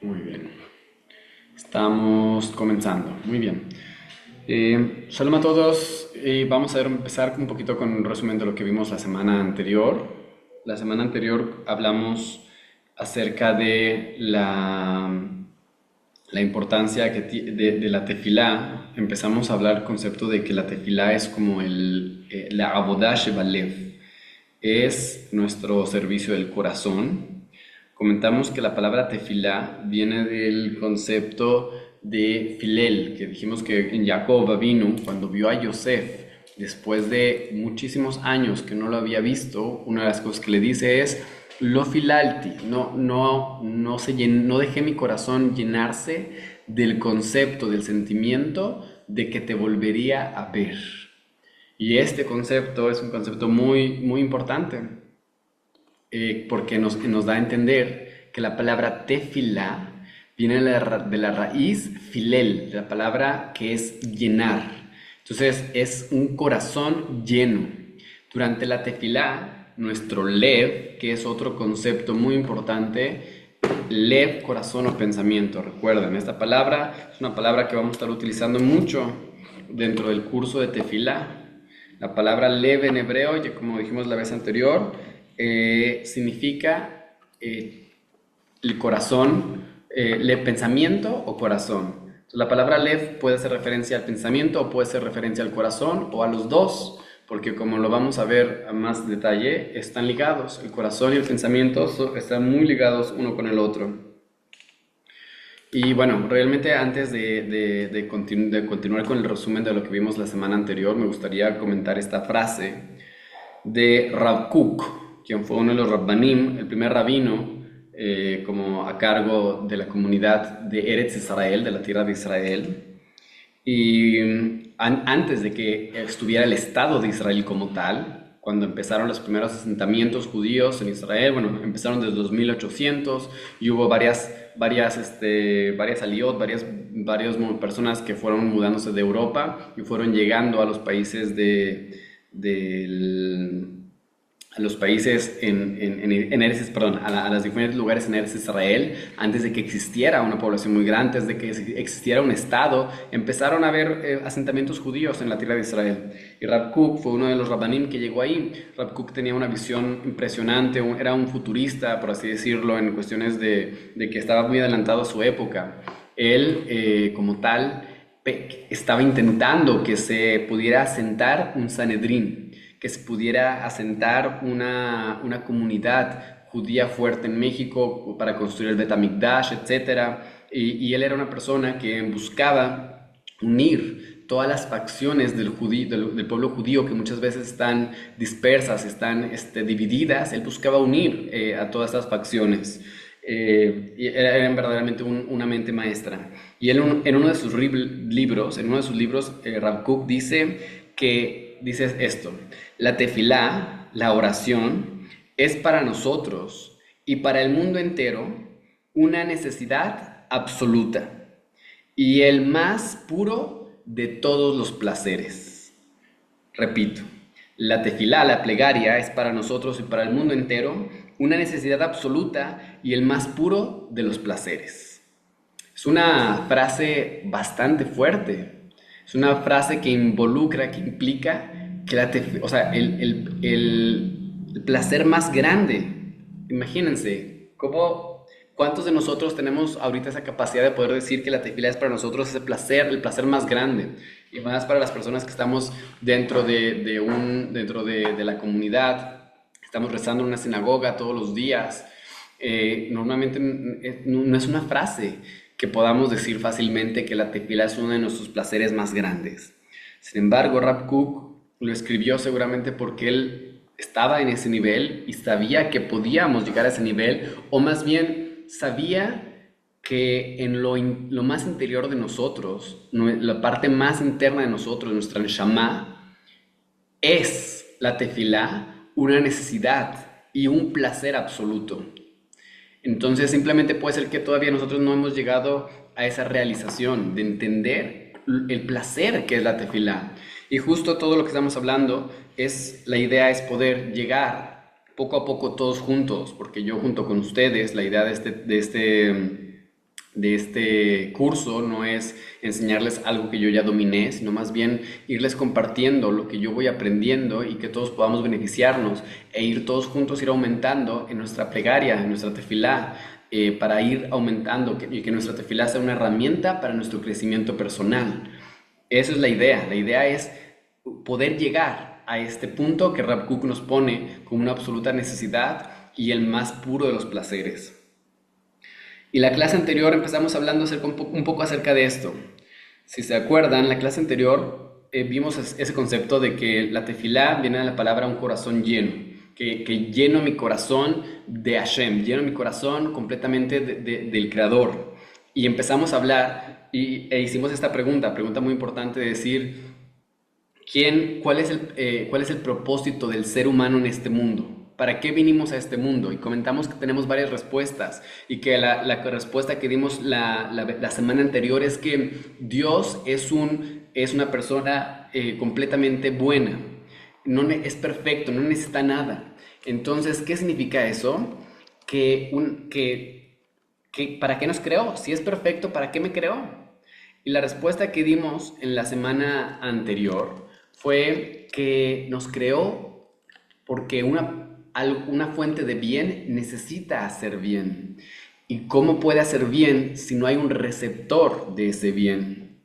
Muy bien. Estamos comenzando. Muy bien. Shalom a todos. Vamos a empezar un poquito con un resumen de lo que vimos la semana anterior. La semana anterior hablamos acerca de la importancia de la tefilá. Empezamos a hablar el concepto de que la tefilá es como la avodah shebalev. Es nuestro servicio del corazón. Comentamos que la palabra tefilá viene del concepto de filel, que dijimos que en Jacob vino cuando vio a Yosef, después de muchísimos años que no lo había visto, una de las cosas que le dice es, lo filalti, no dejé mi corazón llenarse del concepto, del sentimiento de que te volvería a ver. Y este concepto es un concepto muy importante, porque nos da a entender que la palabra tefilá viene de la raíz filel, de la palabra que es llenar. Entonces es un corazón lleno. Durante la tefilá, nuestro lev, que es otro concepto muy importante, lev, corazón o pensamiento. Recuerden, esta palabra es una palabra que vamos a estar utilizando mucho dentro del curso de tefilá. La palabra lev en hebreo, ya como dijimos la vez anterior, significa el corazón, pensamiento o corazón. Entonces, la palabra lev puede hacer referencia al pensamiento o puede hacer referencia al corazón o a los dos, porque como lo vamos a ver a más detalle, están ligados. El corazón y el pensamiento están muy ligados uno con el otro. Y bueno, realmente antes de continuar con el resumen de lo que vimos la semana anterior, me gustaría comentar esta frase de Rav Kook, quien fue uno de los Rabbanim, el primer rabino como a cargo de la comunidad de Eretz Israel, de la tierra de Israel. Y antes de que estuviera el Estado de Israel como tal, cuando empezaron los primeros asentamientos judíos en Israel, bueno, empezaron desde 2800 y hubo varias aliot, varias personas que fueron mudándose de Europa y fueron llegando a los países del a los países perdón, a los diferentes lugares en Eretz Israel, antes de que existiera una población muy grande, antes de que existiera un estado, empezaron a haber asentamientos judíos en la tierra de Israel. Y Rab Kook fue uno de los rabbanim que llegó ahí. Rab Kook tenía una visión impresionante, era un futurista, por así decirlo, en cuestiones de que estaba muy adelantado a su época. Él, como tal, estaba intentando que se pudiera asentar un Sanedrín, que se pudiera asentar una comunidad judía fuerte en México para construir el Bet HaMikdash, etc. Y él era una persona que buscaba unir todas las facciones del pueblo judío que muchas veces están dispersas, están divididas. Él buscaba unir a todas estas facciones. Y era verdaderamente una mente maestra. Y él, en uno de sus libros, Rav Kook dice esto: la tefilá, la oración, es para nosotros y para el mundo entero una necesidad absoluta y el más puro de todos los placeres. Repito, la tefilá, la plegaria, es para nosotros y para el mundo entero una necesidad absoluta y el más puro de los placeres. Es una frase bastante fuerte. Es una frase que involucra, que implica que o sea, el placer más grande. Imagínense, ¿cuántos de nosotros tenemos ahorita esa capacidad de poder decir que la tefila es para nosotros ese placer, el placer más grande? Y más para las personas que estamos dentro de la comunidad, estamos rezando en una sinagoga todos los días. Normalmente no es una frase que podamos decir fácilmente que la tefila es uno de nuestros placeres más grandes. Sin embargo, Rab Kook lo escribió seguramente porque él estaba en ese nivel y sabía que podíamos llegar a ese nivel, o más bien sabía que en lo más interior de nosotros, la parte más interna de nosotros, nuestra neshama, es la tefilá una necesidad y un placer absoluto. Entonces simplemente puede ser que todavía nosotros no hemos llegado a esa realización de entender el placer que es la tefilá. Y justo todo lo que estamos hablando la idea es poder llegar poco a poco todos juntos, porque yo junto con ustedes, la idea de este curso no es enseñarles algo que yo ya dominé, sino más bien irles compartiendo lo que yo voy aprendiendo y que todos podamos beneficiarnos e ir todos juntos, ir aumentando en nuestra plegaria, en nuestra tefilá, para ir aumentando y que nuestra tefilá sea una herramienta para nuestro crecimiento personal. Esa es la idea. La idea es poder llegar a este punto que Rav Kook nos pone como una absoluta necesidad y el más puro de los placeres. Y la clase anterior empezamos hablando un poco acerca de esto. Si se acuerdan, la clase anterior vimos ese concepto de que la tefilá viene de la palabra un corazón lleno, que lleno mi corazón de Hashem, lleno mi corazón completamente del Creador. Y empezamos a hablar e hicimos esta pregunta muy importante de decir, cuál es el propósito del ser humano en este mundo? ¿Para qué vinimos a este mundo? Y comentamos que tenemos varias respuestas y que la respuesta que dimos la semana anterior es que Dios es una persona completamente buena, es perfecto, no necesita nada. Entonces, ¿qué significa eso? ¿Para qué nos creó? Si es perfecto, ¿para qué me creó? Y la respuesta que dimos en la semana anterior fue que nos creó porque una fuente de bien necesita hacer bien. ¿Y cómo puede hacer bien si no hay un receptor de ese bien?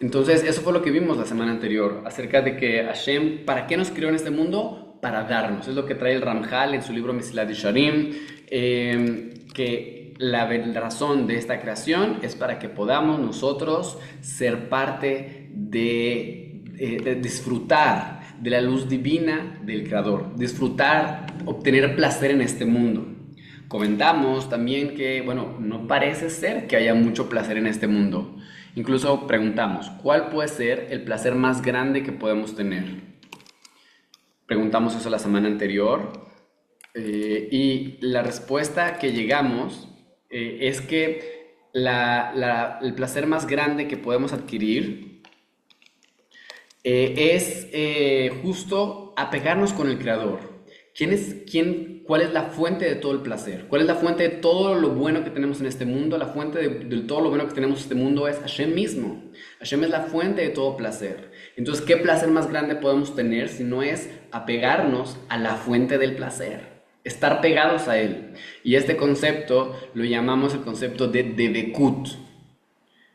Entonces, eso fue lo que vimos la semana anterior, acerca de que Hashem, ¿para qué nos creó en este mundo? Para darnos. Es lo que trae el Ramjal en su libro Mesilat Yesharim, que la razón de esta creación es para que podamos nosotros ser parte de disfrutar de la luz divina del Creador, disfrutar, obtener placer en este mundo. Comentamos también que, bueno, no parece ser que haya mucho placer en este mundo. Incluso preguntamos, ¿cuál puede ser el placer más grande que podemos tener? Preguntamos eso la semana anterior y la respuesta que llegamos es que el placer más grande que podemos adquirir es justo apegarnos con el Creador. ¿Cuál es la fuente de todo el placer? ¿Cuál es la fuente de todo lo bueno que tenemos en este mundo? La fuente de todo lo bueno que tenemos en este mundo es Hashem mismo. Hashem es la fuente de todo placer. Entonces, ¿qué placer más grande podemos tener si no es apegarnos a la fuente del placer? Estar pegados a Él. Y este concepto lo llamamos el concepto de Debekut.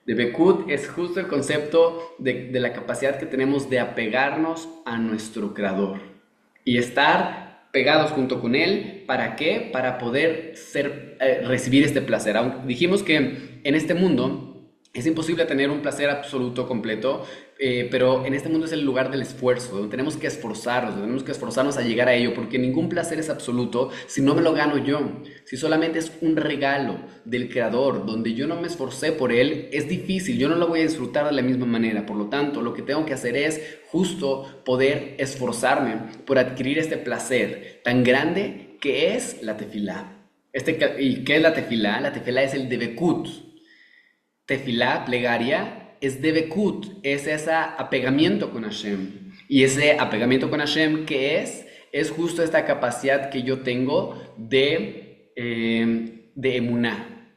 Debekut es justo el concepto de la capacidad que tenemos de apegarnos a nuestro Creador y estar pegados junto con Él. ¿Para qué? Para poder recibir este placer. Aunque dijimos que en este mundo es imposible tener un placer absoluto, completo, pero en este mundo es el lugar del esfuerzo, donde tenemos que esforzarnos a llegar a ello, porque ningún placer es absoluto si no me lo gano yo. Si solamente es un regalo del Creador, donde yo no me esforcé por él, es difícil, yo no lo voy a disfrutar de la misma manera. Por lo tanto, lo que tengo que hacer es justo poder esforzarme por adquirir este placer tan grande que es la tefilá. ¿Y qué es la tefilá? La tefilá es el debekut. Tefilá, plegaria, es debekut, es ese apegamiento con Hashem. Y ese apegamiento con Hashem, ¿qué es? Es justo esta capacidad que yo tengo de emuná.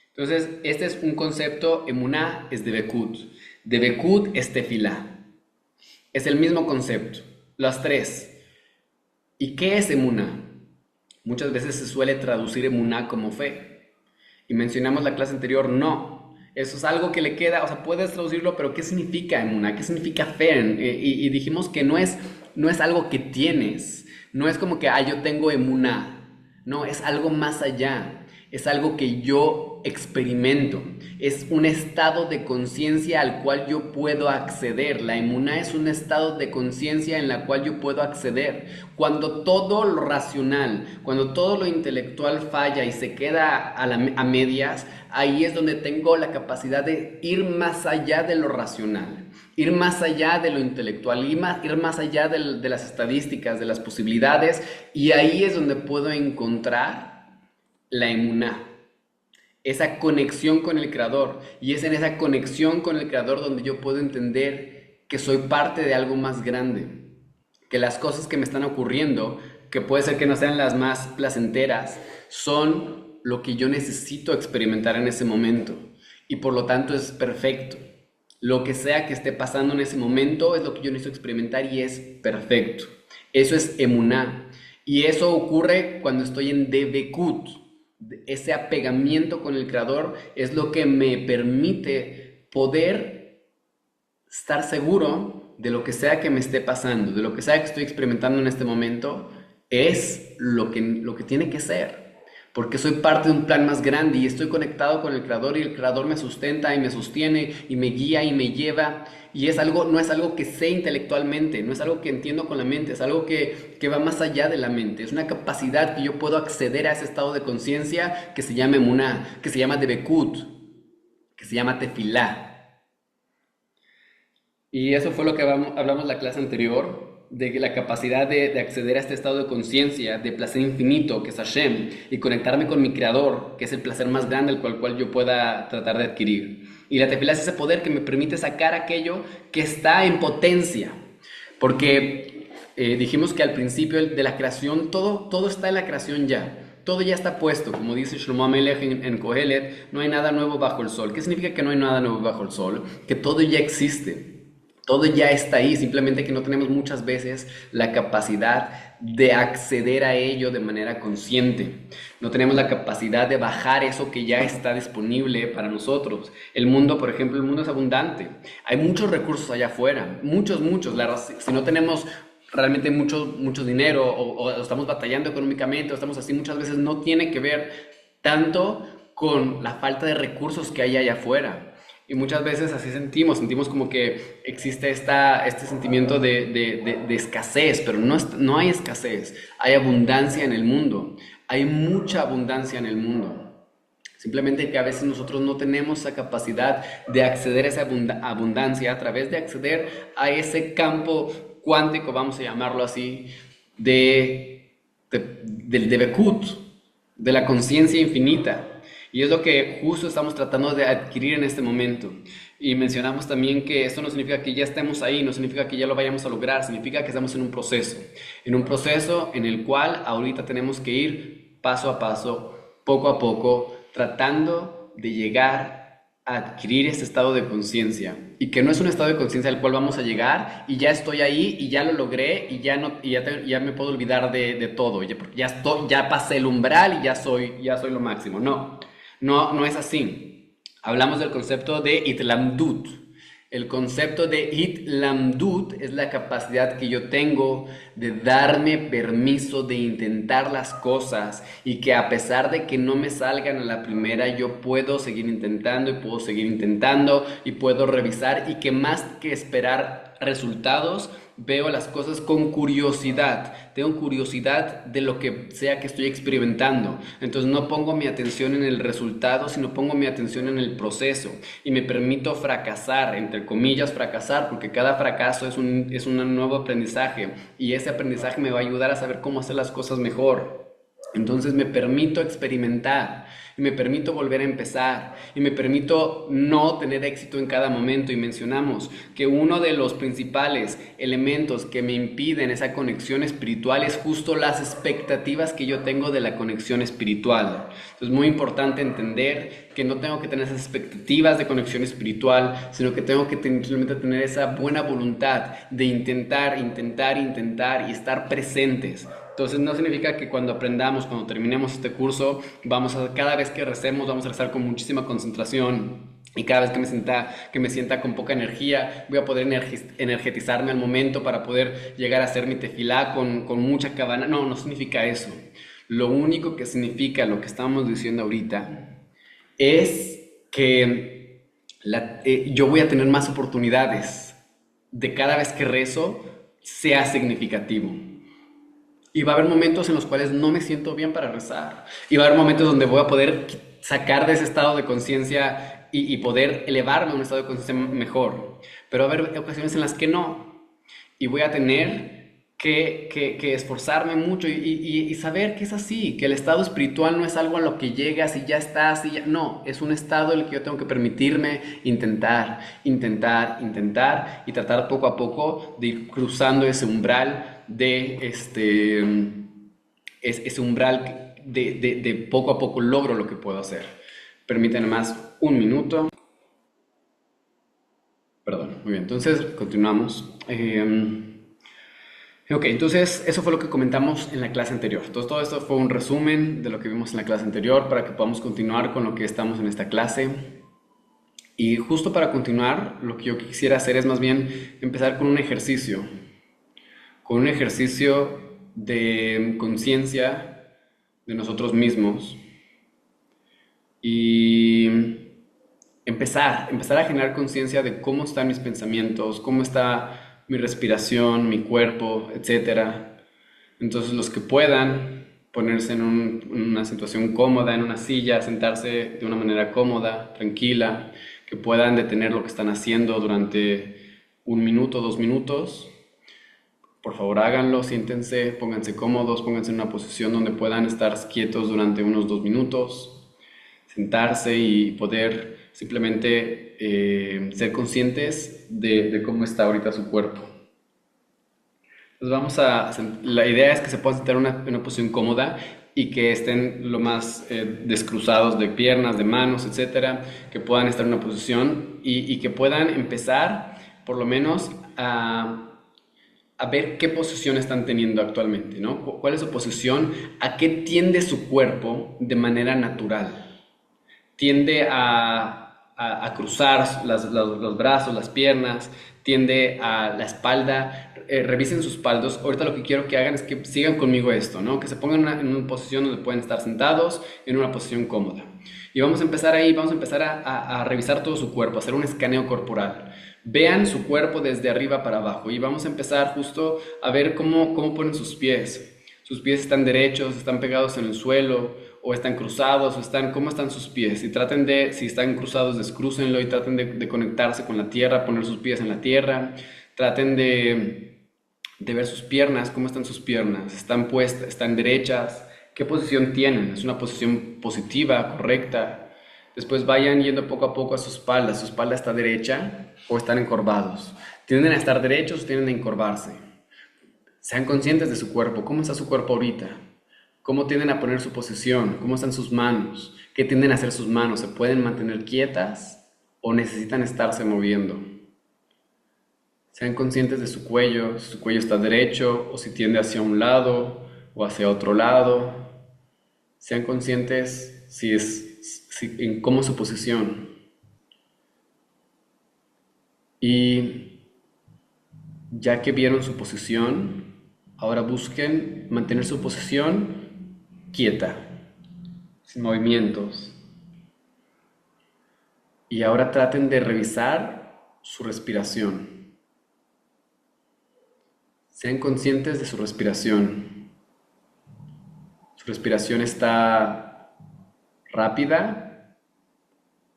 Entonces, este es un concepto, emuná es debekut. Debekut es tefilá. Es el mismo concepto, las tres. ¿Y qué es emuná? Muchas veces se suele traducir emuná como fe. Y mencionamos la clase anterior, no. Eso es algo que le queda, o sea, puedes traducirlo, pero ¿qué significa emuná? ¿Qué significa fe? Y dijimos que no es algo que tienes, no es como que, yo tengo emuná. No, es algo más allá, es algo que yo experimento, es un estado de conciencia al cual yo puedo acceder. La emuná es un estado de conciencia en la cual yo puedo acceder. Cuando todo lo racional, cuando todo lo intelectual falla y se queda a medias, ahí es donde tengo la capacidad de ir más allá de lo racional, ir más allá de lo intelectual, ir más allá de las estadísticas, de las posibilidades, y ahí es donde puedo encontrar la emuná, esa conexión con el Creador. Y es en esa conexión con el Creador donde yo puedo entender que soy parte de algo más grande, que las cosas que me están ocurriendo, que puede ser que no sean las más placenteras, son lo que yo necesito experimentar en ese momento y por lo tanto es perfecto. Lo que sea que esté pasando en ese momento es lo que yo necesito experimentar y es perfecto. Eso es emuná. Y eso ocurre cuando estoy en Debekut. Ese apegamiento con el Creador es lo que me permite poder estar seguro de lo que sea que me esté pasando, de lo que sea que estoy experimentando en este momento, es lo que tiene que ser. Porque soy parte de un plan más grande y estoy conectado con el Creador y el Creador me sustenta y me sostiene y me guía y me lleva. Y es algo, no es algo que sé intelectualmente, no es algo que entiendo con la mente, es algo que va más allá de la mente. Es una capacidad que yo puedo acceder a ese estado de conciencia que se llama emuná, que se llama debekut, que se llama tefilá. Y eso fue lo que hablamos la clase anterior, de la capacidad de acceder a este estado de conciencia, de placer infinito, que es Hashem, y conectarme con mi Creador, que es el placer más grande el cual yo pueda tratar de adquirir. Y la tefilá es ese poder que me permite sacar aquello que está en potencia. Porque dijimos que al principio de la creación, todo está en la creación ya. Todo ya está puesto, como dice Shlomo Amelech en Kohelet, no hay nada nuevo bajo el sol. ¿Qué significa que no hay nada nuevo bajo el sol? Que todo ya existe. Todo ya está ahí, simplemente que no tenemos muchas veces la capacidad de acceder a ello de manera consciente. No tenemos la capacidad de bajar eso que ya está disponible para nosotros. El mundo, por ejemplo, el mundo es abundante. Hay muchos recursos allá afuera, muchos. Si no tenemos realmente mucho dinero o estamos batallando económicamente o estamos así, muchas veces no tiene que ver tanto con la falta de recursos que hay allá afuera. Y muchas veces así sentimos como que existe este sentimiento de escasez, pero no hay escasez, hay abundancia en el mundo, hay mucha abundancia en el mundo. Simplemente que a veces nosotros no tenemos esa capacidad de acceder a esa abundancia a través de acceder a ese campo cuántico, vamos a llamarlo así, del Debekut, de la conciencia infinita. Y es lo que justo estamos tratando de adquirir en este momento. Y mencionamos también que esto no significa que ya estemos ahí, no significa que ya lo vayamos a lograr, significa que estamos en un proceso en el cual ahorita tenemos que ir paso a paso, poco a poco, tratando de llegar a adquirir ese estado de conciencia. Y que no es un estado de conciencia al cual vamos a llegar y ya estoy ahí y ya lo logré y ya, no, ya me puedo olvidar de todo, ya pasé el umbral y ya soy lo máximo. No es así. Hablamos del concepto de Itlamdut. El concepto de Itlamdut es la capacidad que yo tengo de darme permiso de intentar las cosas y que a pesar de que no me salgan a la primera, yo puedo seguir intentando y puedo revisar y que más que esperar resultados, veo las cosas con curiosidad, tengo curiosidad de lo que sea que estoy experimentando, entonces no pongo mi atención en el resultado, sino pongo mi atención en el proceso y me permito fracasar, entre comillas fracasar, porque cada fracaso es un nuevo aprendizaje y ese aprendizaje me va a ayudar a saber cómo hacer las cosas mejor. Entonces me permito experimentar y me permito volver a empezar y me permito no tener éxito en cada momento. Y mencionamos que uno de los principales elementos que me impiden esa conexión espiritual es justo las expectativas que yo tengo de la conexión espiritual. Entonces es muy importante entender que no tengo que tener esas expectativas de conexión espiritual, sino que tengo que simplemente tener esa buena voluntad de intentar y estar presentes. Entonces no significa que cuando terminemos este curso, cada vez que recemos, vamos a rezar con muchísima concentración. Y cada vez que me sienta con poca energía, voy a poder energetizarme al momento para poder llegar a hacer mi tefilá con mucha cabana. No significa eso. Lo único que significa lo que estamos diciendo ahorita es que yo voy a tener más oportunidades de cada vez que rezo sea significativo. Y va a haber momentos en los cuales no me siento bien para rezar. Y va a haber momentos donde voy a poder sacar de ese estado de conciencia y poder elevarme a un estado de conciencia mejor. Pero va a haber ocasiones en las que no. Y voy a tener que esforzarme mucho y saber que es así, que el estado espiritual no es algo a lo que llegas y ya estás y ya. No, es un estado en el que yo tengo que permitirme intentar y tratar poco a poco de ir cruzando ese umbral ese umbral de poco a poco logro lo que puedo hacer. Permítanme más un minuto. Perdón, muy bien, entonces continuamos. Ok, entonces eso fue lo que comentamos en la clase anterior. Entonces todo esto fue un resumen de lo que vimos en la clase anterior para que podamos continuar con lo que estamos en esta clase. Y justo para continuar, lo que yo quisiera hacer es más bien empezar con un ejercicio de conciencia de nosotros mismos y empezar a generar conciencia de cómo están mis pensamientos, cómo está mi respiración, mi cuerpo, etcétera. Entonces los que puedan ponerse en una situación cómoda, en una silla, sentarse de una manera cómoda, tranquila, que puedan detener lo que están haciendo durante un minuto, 2 minutos. Por favor háganlo, siéntense, pónganse cómodos, pónganse en una posición donde puedan estar quietos durante unos 2 minutos, sentarse y poder simplemente ser conscientes de cómo está ahorita su cuerpo. Pues la idea es que se puedan sentar en una posición cómoda y que estén lo más descruzados de piernas, de manos, etcétera, que puedan estar en una posición y que puedan empezar por lo menos a ver qué posición están teniendo actualmente, ¿no? ¿Cuál es su posición? ¿A qué tiende su cuerpo de manera natural? Tiende a cruzar los brazos, las piernas, tiende a la espalda, revisen sus espaldas. Ahorita lo que quiero que hagan es que sigan conmigo esto, ¿no? Que se pongan en una posición donde pueden estar sentados, en una posición cómoda. Y vamos a empezar ahí, vamos a empezar a revisar todo su cuerpo, a hacer un escaneo corporal. Vean su cuerpo desde arriba para abajo y vamos a empezar justo a ver cómo ponen sus pies. Sus pies están derechos, están pegados en el suelo, o están cruzados, cómo están sus pies. Y traten si están cruzados, descrúcenlo y traten de conectarse con la tierra, poner sus pies en la tierra. Traten de ver sus piernas, cómo están sus piernas. ¿Están puestas, están derechas? ¿Qué posición tienen? ¿Es una posición positiva, correcta? Después vayan yendo poco a poco a su espalda. ¿Su espalda está derecha o están encorvados? ¿Tienden a estar derechos o tienden a encorvarse? Sean conscientes de su cuerpo. ¿Cómo está su cuerpo ahorita? ¿Cómo tienden a poner su posición? ¿Cómo están sus manos? ¿Qué tienden a hacer sus manos? ¿Se pueden mantener quietas o necesitan estarse moviendo? Sean conscientes de su cuello, si su cuello está derecho o si tiende hacia un lado o hacia otro lado. Sean conscientes en cómo es su posición. Y ya que vieron su posición, ahora busquen mantener su posición quieta, sin movimientos. Y ahora traten de revisar su respiración. Sean conscientes de su respiración. Su respiración está rápida,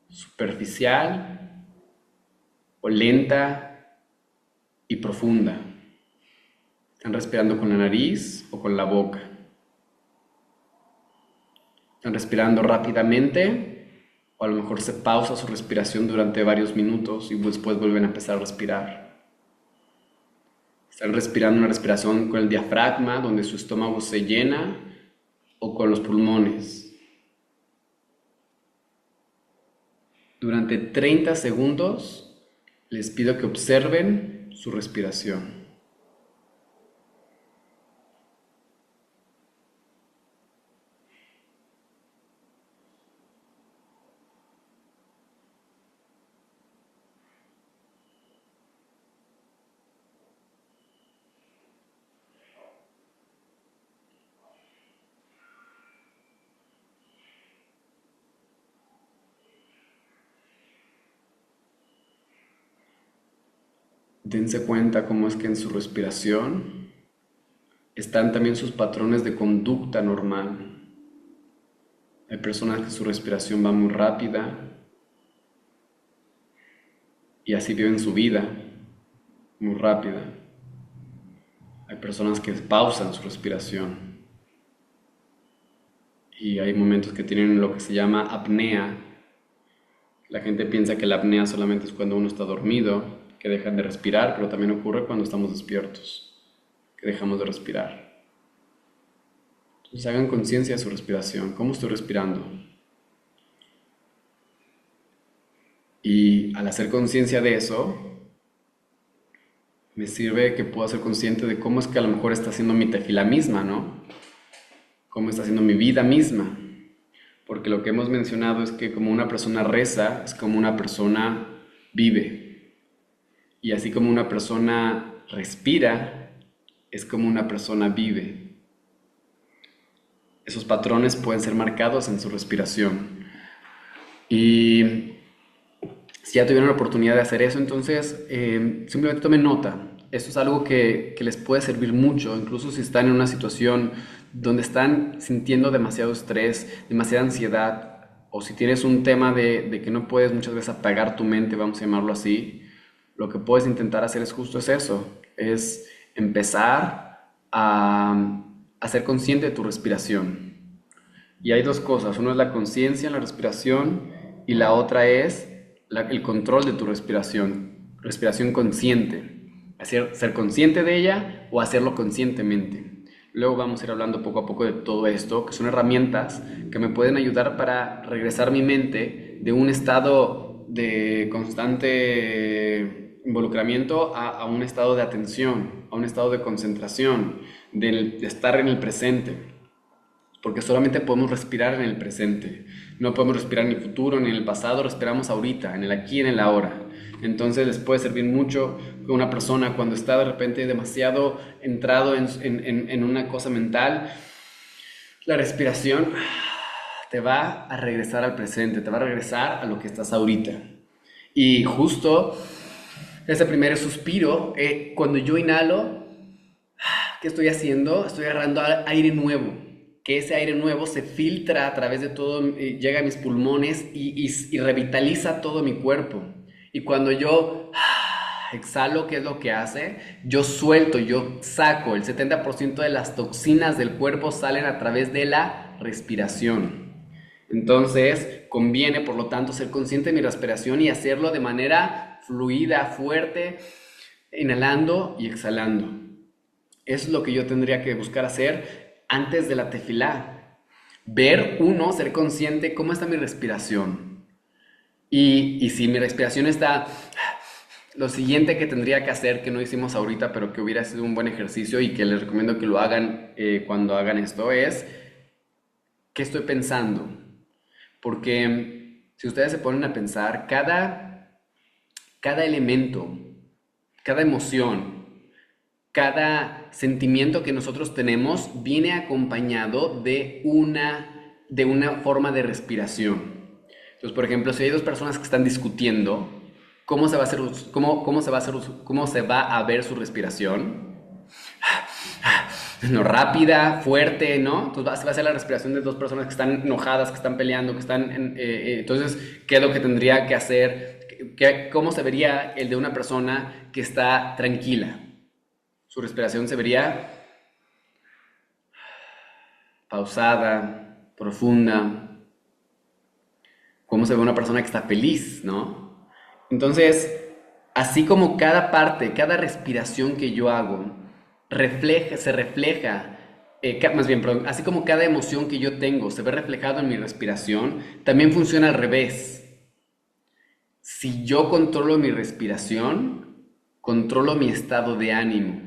superficial o lenta y profunda. Están respirando con la nariz o con la boca. Están respirando rápidamente o a lo mejor se pausa su respiración durante varios minutos y después vuelven a empezar a respirar. Están respirando una respiración con el diafragma, donde su estómago se llena, o con los pulmones. Durante 30 segundos les pido que observen su respiración. Dense cuenta cómo es que en su respiración están también sus patrones de conducta normal. Hay personas que su respiración va muy rápida y así viven su vida muy rápida. Hay personas que pausan su respiración y hay momentos que tienen lo que se llama apnea. La gente piensa que la apnea solamente es cuando uno está dormido, que dejan de respirar, pero también ocurre cuando estamos despiertos, que dejamos de respirar. Entonces hagan conciencia de su respiración, cómo estoy respirando. Y al hacer conciencia de eso, me sirve que puedo ser consciente de cómo es que a lo mejor está haciendo mi tefila misma, ¿no? Cómo está haciendo mi vida misma. Porque lo que hemos mencionado es que como una persona reza, es como una persona vive. Y así como una persona respira, es como una persona vive. Esos patrones pueden ser marcados en su respiración. Y si ya tuvieron la oportunidad de hacer eso, entonces simplemente tomen nota. Esto es algo que les puede servir mucho, incluso si están en una situación donde están sintiendo demasiado estrés, demasiada ansiedad, o si tienes un tema de que no puedes muchas veces apagar tu mente, vamos a llamarlo así. Lo que puedes intentar hacer es justo eso, es empezar a ser consciente de tu respiración. Y hay dos cosas, una es la conciencia en la respiración y la otra es el control de tu respiración consciente. Ser consciente de ella o hacerlo conscientemente. Luego vamos a ir hablando poco a poco de todo esto, que son herramientas que me pueden ayudar para regresar mi mente de un estado de constante involucramiento a un estado de atención, a un estado de concentración, de estar en el presente. Porque solamente podemos respirar en el presente. No podemos respirar ni en el futuro ni en el pasado, respiramos ahorita, en el aquí y en el ahora. Entonces les puede servir mucho que una persona cuando está de repente demasiado entrado en una cosa mental, la respiración te va a regresar al presente, te va a regresar a lo que estás ahorita. Y justo ese primer suspiro, cuando yo inhalo, ¿qué estoy haciendo? Estoy agarrando aire nuevo. Que ese aire nuevo se filtra a través de todo, llega a mis pulmones y revitaliza todo mi cuerpo. Y cuando yo exhalo, ¿qué es lo que hace? Yo suelto, yo saco. El 70% de las toxinas del cuerpo salen a través de la respiración. Entonces, conviene, por lo tanto, ser consciente de mi respiración y hacerlo de manera fluida, fuerte, inhalando y exhalando. Eso es lo que yo tendría que buscar hacer antes de la tefilá. Ser consciente cómo está mi respiración. Y si mi respiración está... Lo siguiente que tendría que hacer, que no hicimos ahorita, pero que hubiera sido un buen ejercicio y que les recomiendo que lo hagan cuando hagan esto, es ¿qué estoy pensando? Porque si ustedes se ponen a pensar, cada elemento, cada emoción, cada sentimiento que nosotros tenemos viene acompañado de una forma de respiración. Entonces, por ejemplo, si hay dos personas que están discutiendo, ¿cómo se va a ver su respiración? No, rápida, fuerte, ¿no? Entonces se va a hacer la respiración de dos personas que están enojadas, que están peleando, que están... entonces, ¿qué es lo que tendría que hacer? ¿Cómo se vería el de una persona que está tranquila? Su respiración se vería pausada, profunda. ¿Cómo se ve una persona que está feliz, no? Entonces, así como cada parte, cada respiración que yo hago, así como cada emoción que yo tengo se ve reflejado en mi respiración, también funciona al revés. Si yo controlo mi respiración, controlo mi estado de ánimo.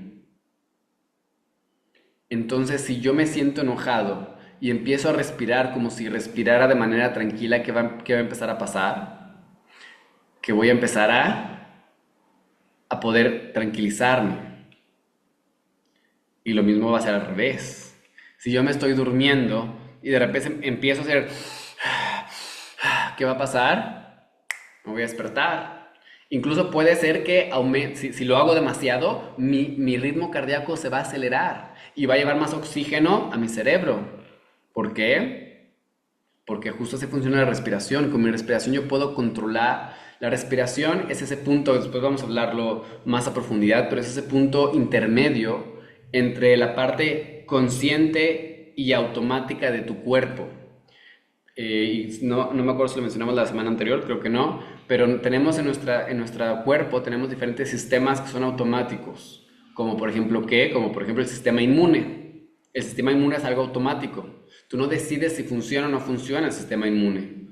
Entonces, si yo me siento enojado y empiezo a respirar como si respirara de manera tranquila, ¿qué va a empezar a pasar? Que voy a empezar a poder tranquilizarme. Y lo mismo va a ser al revés. Si yo me estoy durmiendo y de repente empiezo a hacer... ¿Qué va a pasar? Me voy a despertar. Incluso puede ser que si lo hago demasiado, mi ritmo cardíaco se va a acelerar y va a llevar más oxígeno a mi cerebro. ¿Por qué? Porque justo así funciona la respiración. Con mi respiración yo puedo controlar. La respiración es ese punto, después vamos a hablarlo más a profundidad, pero es ese punto intermedio entre la parte consciente y automática de tu cuerpo. No me acuerdo si lo mencionamos la semana anterior, creo que no, pero tenemos en nuestro cuerpo tenemos diferentes sistemas que son automáticos, como por ejemplo el sistema inmune. El sistema inmune es algo automático. Tú no decides si funciona o no funciona el sistema inmune.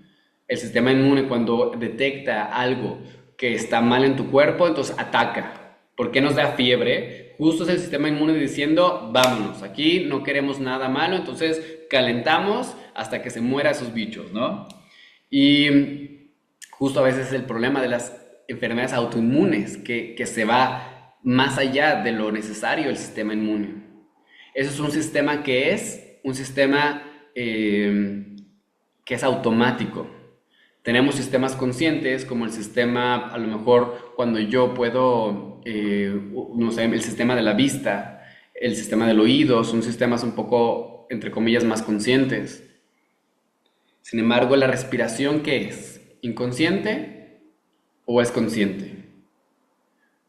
El sistema inmune cuando detecta algo que está mal en tu cuerpo, entonces ataca. ¿Por qué nos da fiebre? Justo es el sistema inmune diciendo, vámonos, aquí no queremos nada malo, entonces calentamos hasta que se muera esos bichos, ¿no? Y justo a veces es el problema de las enfermedades autoinmunes, que se va más allá de lo necesario el sistema inmune. Eso es un sistema que es un sistema que es automático. Tenemos sistemas conscientes, como el sistema, a lo mejor cuando yo puedo, no sé, el sistema de la vista, el sistema del oído, son sistemas un poco, entre comillas, más conscientes. Sin embargo, la respiración, ¿qué es? ¿Inconsciente o es consciente?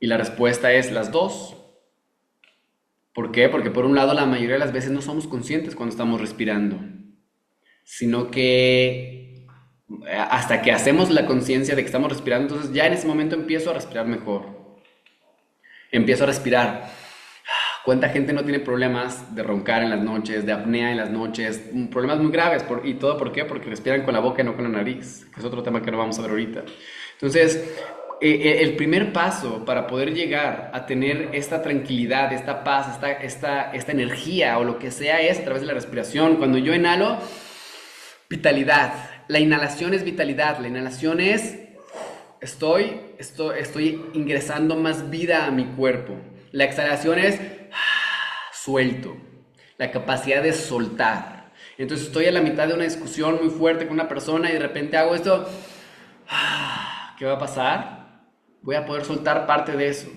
Y la respuesta es las dos. ¿Por qué? Porque por un lado la mayoría de las veces no somos conscientes cuando estamos respirando, sino que hasta que hacemos la conciencia de que estamos respirando, entonces ya en ese momento empiezo a respirar mejor. Empiezo a respirar. ¿Cuánta gente no tiene problemas de roncar en las noches, de apnea en las noches? Problemas muy graves. ¿Y todo por qué? Porque respiran con la boca y no con la nariz, que es otro tema que no vamos a ver ahorita. Entonces, el primer paso para poder llegar a tener esta tranquilidad, esta paz, esta energía o lo que sea es a través de la respiración. Cuando yo inhalo, vitalidad. La inhalación es vitalidad. La inhalación es estoy ingresando más vida a mi cuerpo. La exhalación es suelto. La capacidad de soltar. Entonces estoy a la mitad de una discusión muy fuerte con una persona y de repente hago esto. ¿Qué va a pasar? Voy a poder soltar parte de eso.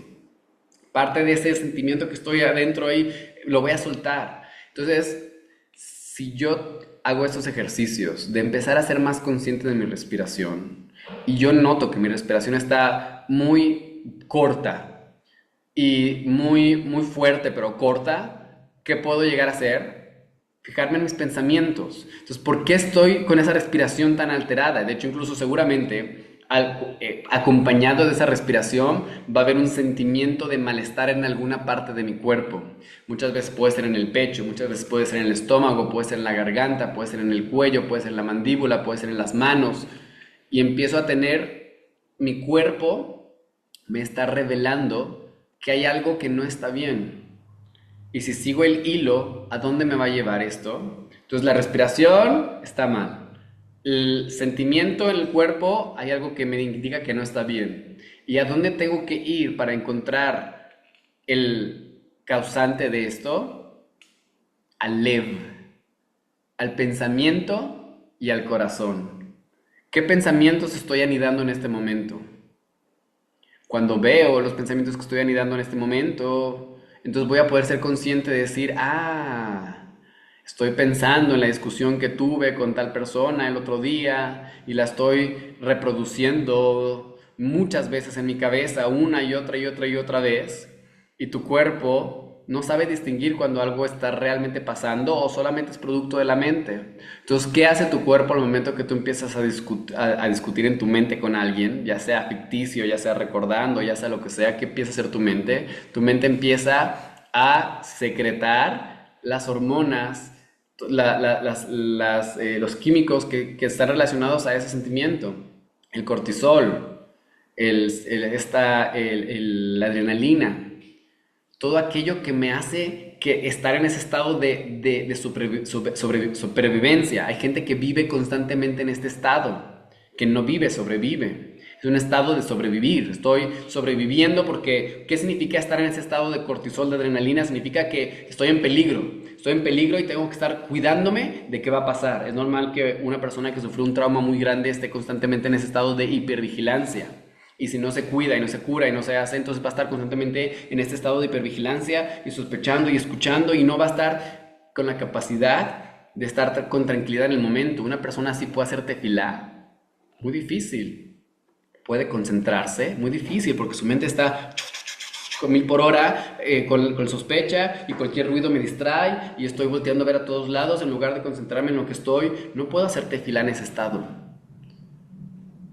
Parte de ese sentimiento que estoy adentro ahí, lo voy a soltar. Entonces, si yo hago estos ejercicios de empezar a ser más consciente de mi respiración y yo noto que mi respiración está muy corta y muy fuerte pero corta, ¿qué puedo llegar a hacer? Fijarme en mis pensamientos. Entonces, ¿por qué estoy con esa respiración tan alterada? De hecho, incluso seguramente acompañado de esa respiración va a haber un sentimiento de malestar en alguna parte de mi cuerpo. Muchas veces puede ser en el pecho, muchas veces puede ser en el estómago, puede ser en la garganta, puede ser en el cuello, puede ser en la mandíbula, puede ser en las manos. Y empiezo a tener, mi cuerpo me está revelando que hay algo que no está bien. Y si sigo el hilo, ¿a dónde me va a llevar esto? Entonces la respiración está mal. El sentimiento en el cuerpo, hay algo que me indica que no está bien. ¿Y a dónde tengo que ir para encontrar el causante de esto? Al lev, al pensamiento y al corazón. ¿Qué pensamientos estoy anidando en este momento? Cuando veo los pensamientos que estoy anidando en este momento, entonces voy a poder ser consciente de decir, estoy pensando en la discusión que tuve con tal persona el otro día y la estoy reproduciendo muchas veces en mi cabeza, una y otra y otra y otra vez, y tu cuerpo no sabe distinguir cuando algo está realmente pasando o solamente es producto de la mente. Entonces, ¿qué hace tu cuerpo al momento que tú empiezas a discutir en tu mente con alguien, ya sea ficticio, ya sea recordando, ya sea lo que sea? ¿Qué empieza a hacer tu mente? Tu mente empieza a secretar las hormonas, los químicos que están relacionados a ese sentimiento. El cortisol, la adrenalina, todo aquello que me hace que estar en ese estado de supervivencia. Hay gente que vive constantemente en este estado, que no vive, sobrevive. Es un estado de sobrevivir. Estoy sobreviviendo porque, ¿qué significa estar en ese estado de cortisol, de adrenalina? Significa que estoy en peligro. Estoy en peligro y tengo que estar cuidándome de qué va a pasar. Es normal que una persona que sufrió un trauma muy grande esté constantemente en ese estado de hipervigilancia. Y si no se cuida y no se cura y no se hace, entonces va a estar constantemente en este estado de hipervigilancia y sospechando y escuchando y no va a estar con la capacidad de estar con tranquilidad en el momento. Una persona así puede hacer tefilá. Muy difícil. Puede concentrarse. Muy difícil porque su mente está con 1000 por hora, con sospecha y cualquier ruido me distrae y estoy volteando a ver a todos lados en lugar de concentrarme en lo que estoy. No puedo hacer tefilá en ese estado.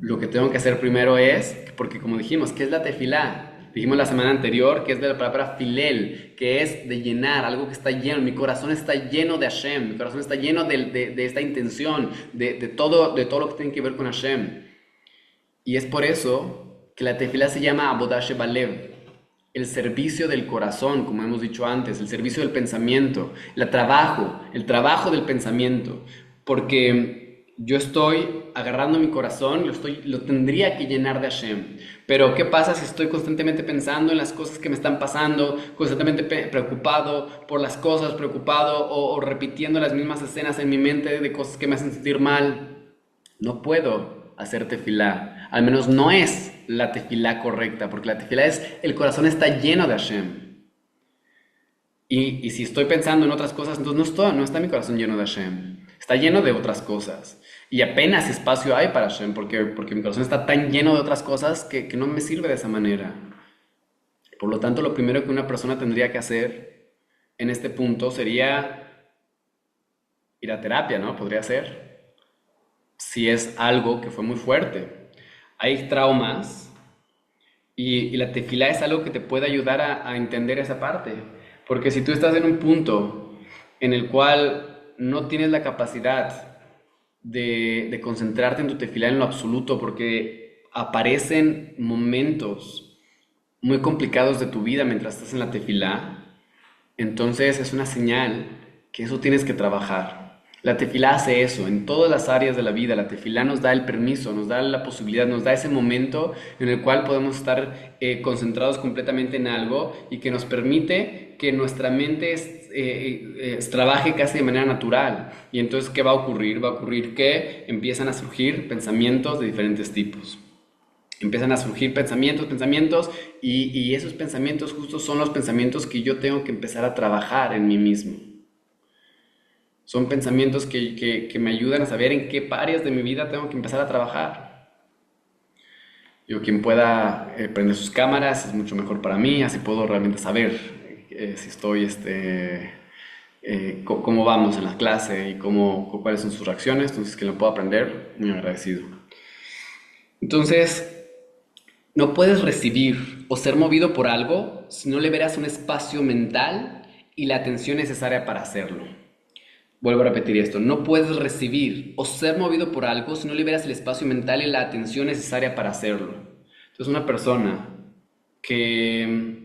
Lo que tengo que hacer primero es, porque como dijimos, ¿qué es la tefilá? Dijimos la semana anterior que es de la palabra filel, que es de llenar, algo que está lleno. Mi corazón está lleno de Hashem, mi corazón está lleno de esta intención, de todo lo que tiene que ver con Hashem. Y es por eso que la tefilá se llama Avodah Shebalev, el servicio del corazón, como hemos dicho antes, el servicio del pensamiento, el trabajo del pensamiento, porque yo estoy agarrando mi corazón, lo tendría que llenar de Hashem. Pero ¿qué pasa si estoy constantemente pensando en las cosas que me están pasando, constantemente preocupado por las cosas, preocupado o repitiendo las mismas escenas en mi mente de cosas que me hacen sentir mal? No puedo hacer tefilá, al menos no es la tefilá correcta, porque la tefilá es, el corazón está lleno de Hashem. Y si estoy pensando en otras cosas, entonces no está mi corazón lleno de Hashem, está lleno de otras cosas. Y apenas espacio hay para Hashem, porque mi corazón está tan lleno de otras cosas que no me sirve de esa manera. Por lo tanto, lo primero que una persona tendría que hacer en este punto sería ir a terapia, ¿no? Podría ser, si es algo que fue muy fuerte. Hay traumas y la tefilá es algo que te puede ayudar a entender esa parte. Porque si tú estás en un punto en el cual no tienes la capacidad de concentrarte en tu tefilá en lo absoluto, porque aparecen momentos muy complicados de tu vida mientras estás en la tefilá, entonces es una señal que eso tienes que trabajar. La tefilá hace eso en todas las áreas de la vida. La tefilá nos da el permiso, nos da la posibilidad, nos da ese momento en el cual podemos estar concentrados completamente en algo y que nos permite que nuestra mente trabaje casi de manera natural. Y entonces, ¿qué va a ocurrir? Va a ocurrir que empiezan a surgir pensamientos de diferentes tipos. Empiezan a surgir pensamientos y esos pensamientos justo son los pensamientos que yo tengo que empezar a trabajar en mí mismo. Son pensamientos que me ayudan a saber en qué áreas de mi vida tengo que empezar a trabajar. Yo, quien pueda prender sus cámaras, es mucho mejor para mí, así puedo realmente saber si estoy, cómo vamos en la clase y cuáles son sus reacciones. Entonces, que lo pueda aprender, muy agradecido. Entonces, no puedes recibir o ser movido por algo si no le verás un espacio mental y la atención necesaria para hacerlo. Vuelvo a repetir esto, no puedes recibir o ser movido por algo si no liberas el espacio mental y la atención necesaria para hacerlo. Entonces, una persona que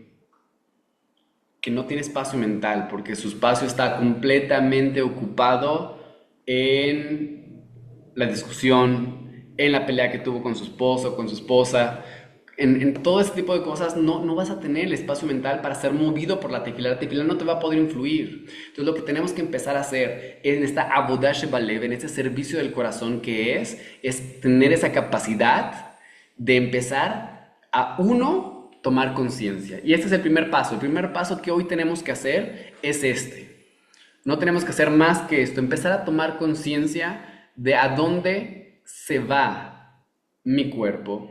no tiene espacio mental porque su espacio está completamente ocupado en la discusión, en la pelea que tuvo con su esposo o con su esposa, en todo ese tipo de cosas, no vas a tener el espacio mental para ser movido por la tefilá. La tefilá no te va a poder influir. Entonces, lo que tenemos que empezar a hacer en esta Avodah Shebalev, en este servicio del corazón que es tener esa capacidad de empezar a tomar conciencia. Y este es el primer paso. El primer paso que hoy tenemos que hacer es este. No tenemos que hacer más que esto, empezar a tomar conciencia de a dónde se va mi cuerpo,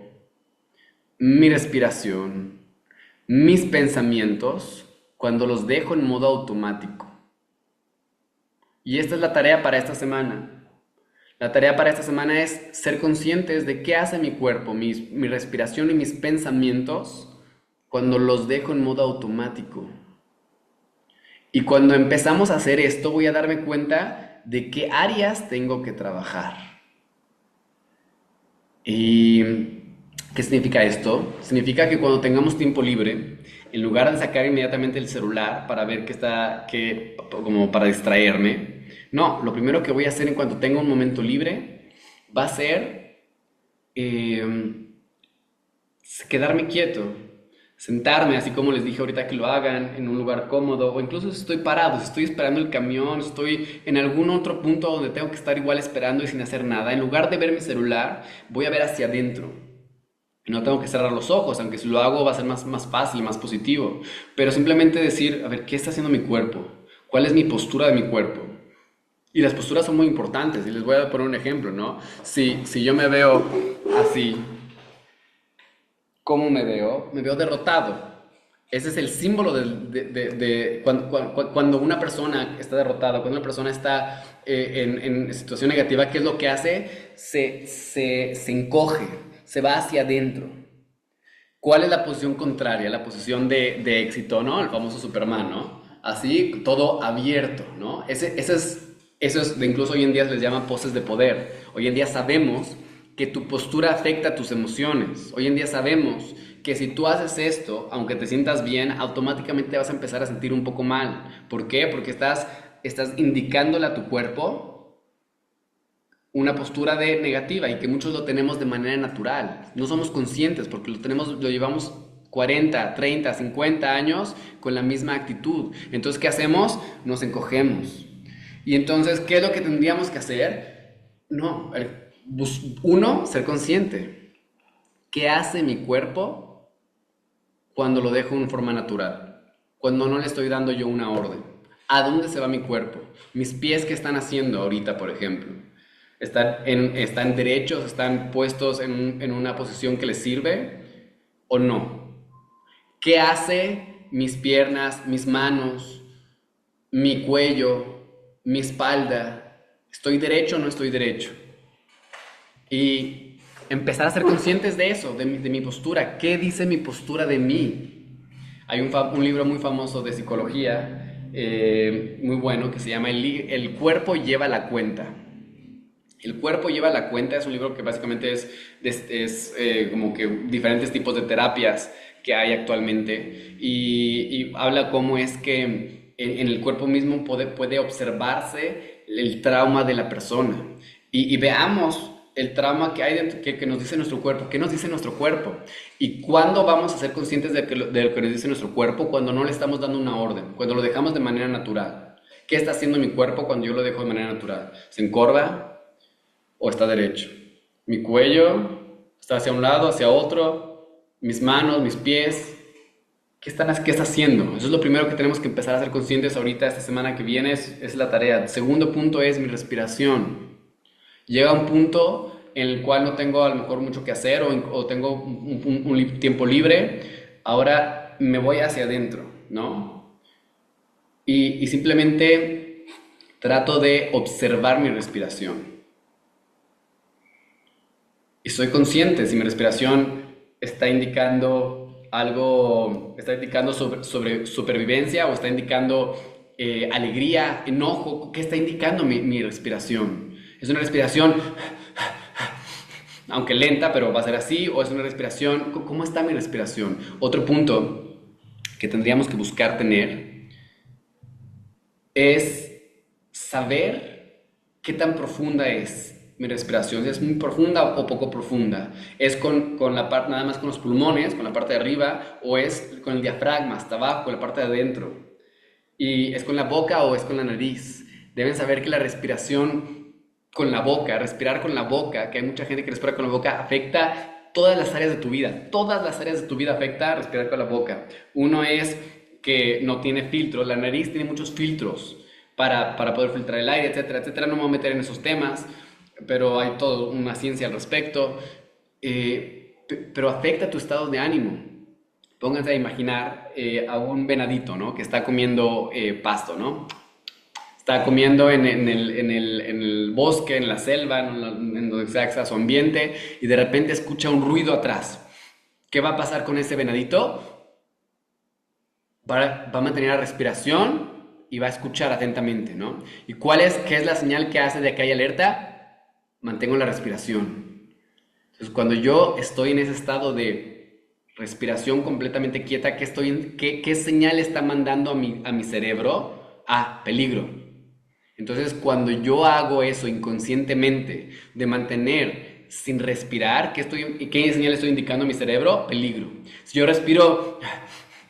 mi respiración, mis pensamientos, cuando los dejo en modo automático. Y esta es la tarea para esta semana. La tarea para esta semana es ser conscientes de qué hace mi cuerpo, mi respiración y mis pensamientos cuando los dejo en modo automático. Y cuando empezamos a hacer esto, voy a darme cuenta de qué áreas tengo que trabajar. Y ¿qué significa esto? Significa que cuando tengamos tiempo libre, en lugar de sacar inmediatamente el celular para ver como para distraerme, no, lo primero que voy a hacer en cuanto tenga un momento libre va a ser quedarme quieto, sentarme, así como les dije ahorita que lo hagan, en un lugar cómodo, o incluso si estoy parado, si estoy esperando el camión, estoy en algún otro punto donde tengo que estar igual esperando y sin hacer nada, en lugar de ver mi celular, voy a ver hacia adentro. No tengo que cerrar los ojos, aunque si lo hago va a ser más fácil, más positivo. Pero simplemente decir, a ver, ¿qué está haciendo mi cuerpo? ¿Cuál es mi postura de mi cuerpo? Y las posturas son muy importantes. Y les voy a poner un ejemplo, ¿no? Si yo me veo así, ¿cómo me veo? Me veo derrotado. Ese es el símbolo de cuando una persona está derrotada, cuando una persona está en situación negativa, ¿qué es lo que hace? Se encoge, se va hacia adentro. ¿Cuál es la posición contraria? La posición de éxito, ¿no? El famoso Superman, ¿no? Así, todo abierto, ¿no? Incluso hoy en día se les llama poses de poder. Hoy en día sabemos que tu postura afecta a tus emociones. Hoy en día sabemos que si tú haces esto, aunque te sientas bien, automáticamente vas a empezar a sentir un poco mal. ¿Por qué? Porque estás indicándole a tu cuerpo una postura de negativa y que muchos lo tenemos de manera natural. No somos conscientes porque lo llevamos 40, 30, 50 años con la misma actitud. Entonces, ¿qué hacemos? Nos encogemos. Y entonces, ¿qué es lo que tendríamos que hacer? No, uno, ser consciente. ¿Qué hace mi cuerpo cuando lo dejo en forma natural? Cuando no le estoy dando yo una orden. ¿A dónde se va mi cuerpo? Mis pies, ¿qué están haciendo ahorita, por ejemplo? ¿Están derechos? ¿Están puestos en una posición que les sirve? ¿O no? ¿Qué hace mis piernas, mis manos, mi cuello, mi espalda? ¿Estoy derecho o no estoy derecho? Y empezar a ser conscientes de eso, de mi postura. ¿Qué dice mi postura de mí? Hay un libro muy famoso de psicología, muy bueno, que se llama El cuerpo lleva la cuenta. El cuerpo lleva la cuenta es un libro que básicamente es como que diferentes tipos de terapias que hay actualmente y habla cómo es que en el cuerpo mismo puede observarse el trauma de la persona y veamos el trauma que hay dentro, que nos dice nuestro cuerpo, qué nos dice nuestro cuerpo y cuándo vamos a ser conscientes de lo que nos dice nuestro cuerpo cuando no le estamos dando una orden, cuando lo dejamos de manera natural. ¿Qué está haciendo mi cuerpo cuando yo lo dejo de manera natural? ¿Se encorva? ¿O está derecho? Mi cuello está hacia un lado, hacia otro, mis manos, mis pies. ¿Qué está haciendo? Eso es lo primero que tenemos que empezar a ser conscientes ahorita, esta semana que viene, es la tarea. Segundo punto es mi respiración. Llega un punto en el cual no tengo a lo mejor mucho que hacer o tengo un tiempo libre. Ahora me voy hacia adentro, ¿no? Y simplemente trato de observar mi respiración. Y soy consciente si mi respiración está indicando algo, está indicando sobre supervivencia o está indicando alegría, enojo, ¿qué está indicando mi respiración? ¿Es una respiración, aunque lenta, pero va a ser así? ¿O es una respiración, cómo está mi respiración? Otro punto que tendríamos que buscar tener es saber qué tan profunda es mi respiración, si es muy profunda o poco profunda. ¿Es con la parte, nada más con los pulmones, con la parte de arriba, o es con el diafragma, hasta abajo, con la parte de adentro? ¿Y es con la boca o es con la nariz? Deben saber que la respiración con la boca, respirar con la boca, que hay mucha gente que respira con la boca, afecta todas las áreas de tu vida. Todas las áreas de tu vida afecta respirar con la boca. Uno es que no tiene filtro, la nariz tiene muchos filtros para poder filtrar el aire, etcétera, etcétera. No me voy a meter en esos temas, pero hay toda una ciencia al respecto. Pero afecta tu estado de ánimo. Pónganse a imaginar a un venadito, ¿no? Que está comiendo pasto, ¿no? Está comiendo en el bosque, en la selva, en donde sea su ambiente, y de repente escucha un ruido atrás. ¿Qué va a pasar con ese venadito? Va a mantener la respiración y va a escuchar atentamente, ¿no? ¿Y qué es la señal que hace de que hay alerta? Mantengo la respiración. Entonces, cuando yo estoy en ese estado de respiración completamente quieta, ¿qué señal está mandando a mi cerebro? Ah, peligro. Entonces, cuando yo hago eso inconscientemente, de mantener sin respirar, ¿qué señal estoy indicando a mi cerebro? Peligro. Si yo respiro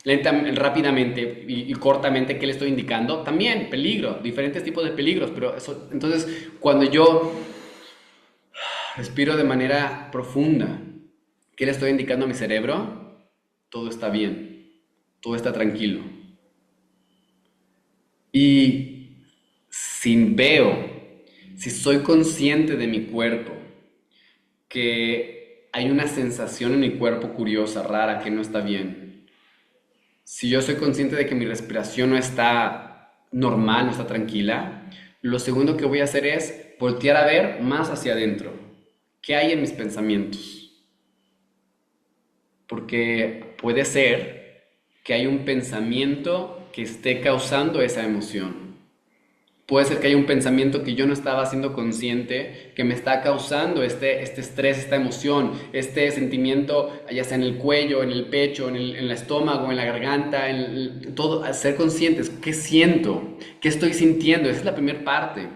rápidamente y cortamente, ¿qué le estoy indicando? También peligro, diferentes tipos de peligros, pero eso, entonces, cuando yo respiro de manera profunda, ¿qué le estoy indicando a mi cerebro? Todo está bien, todo está tranquilo. Y si soy consciente de mi cuerpo, que hay una sensación en mi cuerpo curiosa, rara, que no está bien. Si yo soy consciente de que mi respiración no está normal, no está tranquila, lo segundo que voy a hacer es voltear a ver más hacia adentro. ¿Qué hay en mis pensamientos? porque puede ser que hay un pensamiento que esté causando esa emoción. Puede ser que haya un pensamiento que yo no estaba haciendo consciente, que me está causando este estrés, esta emoción, este sentimiento, ya sea en el cuello, en el pecho, en el estómago, en la garganta, todo, a ser conscientes. ¿Qué siento? ¿Qué estoy sintiendo? Esa es la primera parte.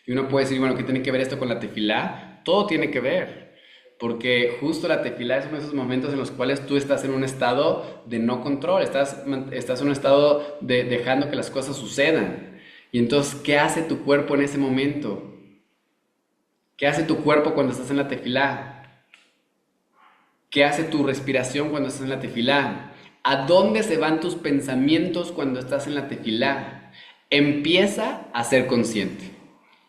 Y uno puede decir, bueno, ¿qué tiene que ver esto con la tefilá? Todo tiene que ver. Porque justo la tefilá es uno de esos momentos en los cuales tú estás en un estado de no control, estás en un estado de dejando que las cosas sucedan. Y entonces, ¿qué hace tu cuerpo en ese momento? ¿Qué hace tu cuerpo cuando estás en la tefilá? ¿Qué hace tu respiración cuando estás en la tefilá? ¿A dónde se van tus pensamientos cuando estás en la tefilá? Empieza a ser consciente.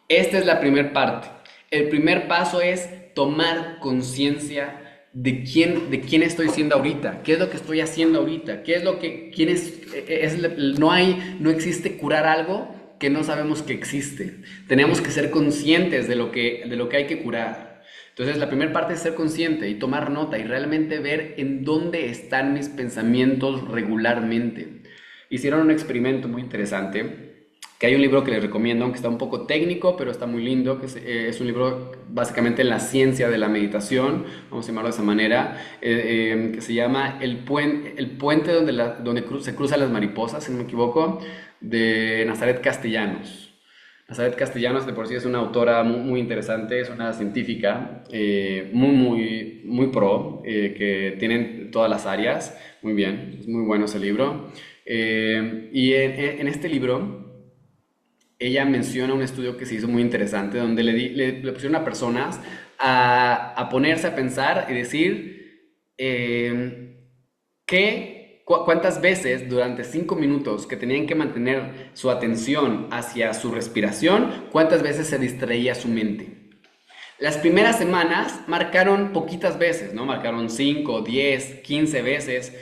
Esta es la primera parte. El primer paso es tomar conciencia de quién estoy siendo ahorita, qué es lo que estoy haciendo ahorita, qué es lo que, quién no existe curar algo que no sabemos que existe. Tenemos que ser conscientes de lo que hay que curar. Entonces, la primera parte es ser consciente y tomar nota y realmente ver en dónde están mis pensamientos regularmente. Hicieron un experimento muy interesante, que hay un libro que les recomiendo, aunque está un poco técnico, pero está muy lindo, que es un libro básicamente en la ciencia de la meditación, vamos a llamarlo de esa manera, que se llama El puente donde se cruzan las mariposas, si no me equivoco, de Nazaret Castellanos. Nazaret Castellanos de por sí es una autora muy, muy interesante, es una científica muy pro, que tiene todas las áreas, muy bien, es muy bueno ese libro. Y en este libro ella menciona un estudio que se hizo muy interesante donde le pusieron a personas a ponerse a pensar y decir cuántas veces durante 5 minutos que tenían que mantener su atención hacia su respiración, cuántas veces se distraía su mente. Las primeras semanas marcaron poquitas veces, ¿no? Marcaron 5, 10, 15 veces.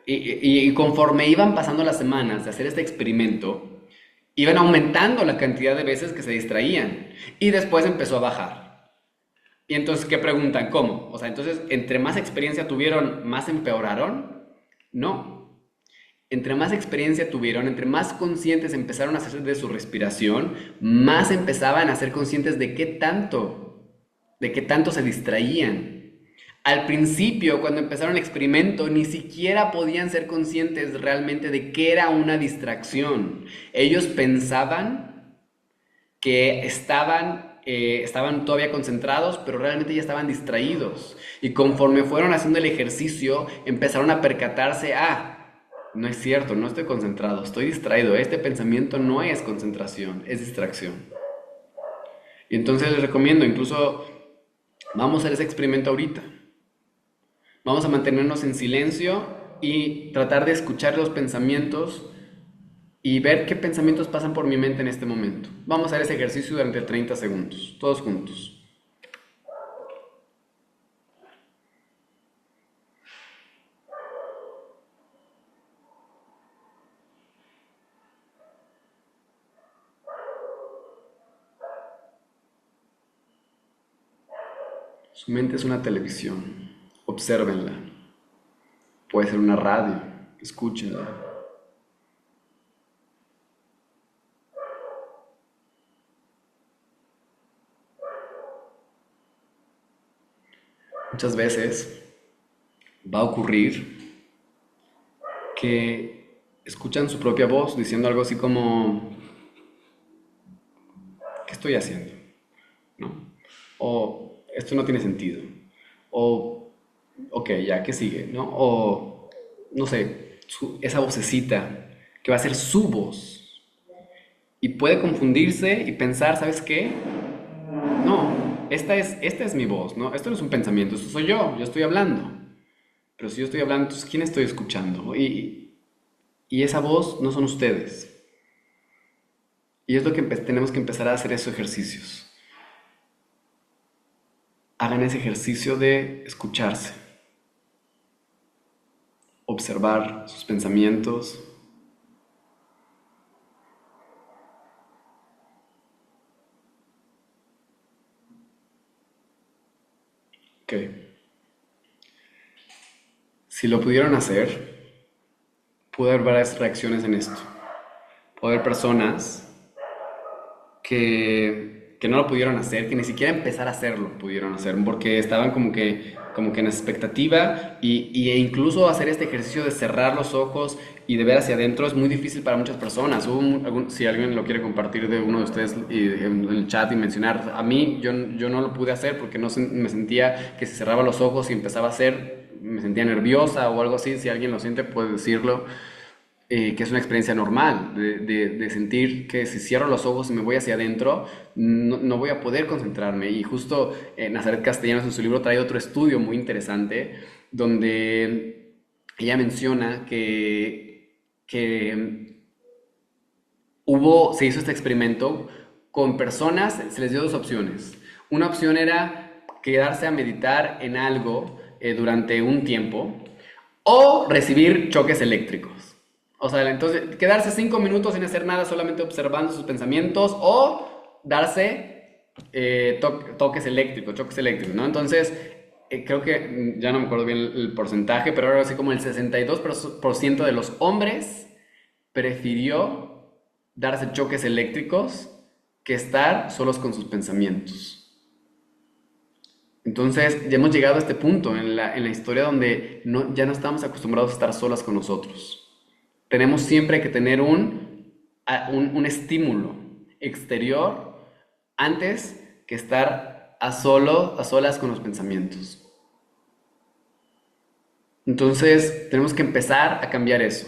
Y conforme iban pasando las semanas de hacer este experimento, iban aumentando la cantidad de veces que se distraían. Y después empezó a bajar. Y entonces, ¿qué preguntan? ¿Cómo? O sea, entonces, entre más experiencia tuvieron, ¿más empeoraron? No. Entre más experiencia tuvieron, entre más conscientes empezaron a hacer de su respiración, más empezaban a ser conscientes de qué tanto se distraían. Al principio, cuando empezaron el experimento, ni siquiera podían ser conscientes realmente de qué era una distracción. Ellos pensaban que estaban todavía concentrados, pero realmente ya estaban distraídos. Y conforme fueron haciendo el ejercicio, empezaron a percatarse, no es cierto, no estoy concentrado, estoy distraído. Este pensamiento no es concentración, es distracción. Y entonces les recomiendo, incluso vamos a hacer ese experimento ahorita. Vamos a mantenernos en silencio y tratar de escuchar los pensamientos y ver qué pensamientos pasan por mi mente en este momento. Vamos a hacer ese ejercicio durante 30 segundos, todos juntos. Su mente es una televisión, obsérvenla. Puede ser una radio, escúchenla. Muchas veces va a ocurrir que escuchan su propia voz diciendo algo así como, ¿qué estoy haciendo? ¿No? O esto no tiene sentido. O, ok, ya, ¿qué sigue? ¿No? O, no sé, esa vocecita que va a ser su voz. Y puede confundirse y pensar, ¿sabes qué? No, esta es mi voz, ¿no? Esto no es un pensamiento, esto soy yo estoy hablando. Pero si yo estoy hablando, entonces ¿quién estoy escuchando? Y esa voz no son ustedes. Y es lo que tenemos que empezar a hacer esos ejercicios. Hagan ese ejercicio de escucharse, observar sus pensamientos. Ok. Si lo pudieron hacer, puede haber varias reacciones en esto. Puede haber personas que no lo pudieron hacer, que ni siquiera empezar a hacerlo pudieron hacer, porque estaban como que en expectativa e incluso hacer este ejercicio de cerrar los ojos y de ver hacia adentro es muy difícil para muchas personas. Si alguien lo quiere compartir de uno de ustedes en el chat y mencionar, a mí yo no lo pude hacer porque no me sentía que si cerraba los ojos y empezaba a hacer, me sentía nerviosa o algo así. Si alguien lo siente puede decirlo, que es una experiencia normal, de sentir que si cierro los ojos y me voy hacia adentro, no voy a poder concentrarme. Y justo Nazaret Castellanos en su libro trae otro estudio muy interesante, donde ella menciona que se hizo este experimento con personas, se les dio dos opciones. Una opción era quedarse a meditar en algo durante un tiempo o recibir choques eléctricos. O sea, entonces quedarse 5 minutos sin hacer nada, solamente observando sus pensamientos o darse toques eléctricos, choques eléctricos, ¿no? Entonces, creo que ya no me acuerdo bien el porcentaje, pero ahora así como el 62% de los hombres prefirió darse choques eléctricos que estar solos con sus pensamientos. Entonces, ya hemos llegado a este punto en la historia donde ya no estamos acostumbrados a estar solas con nosotros. Tenemos siempre que tener un estímulo exterior antes que estar a solas con los pensamientos. Entonces, tenemos que empezar a cambiar eso.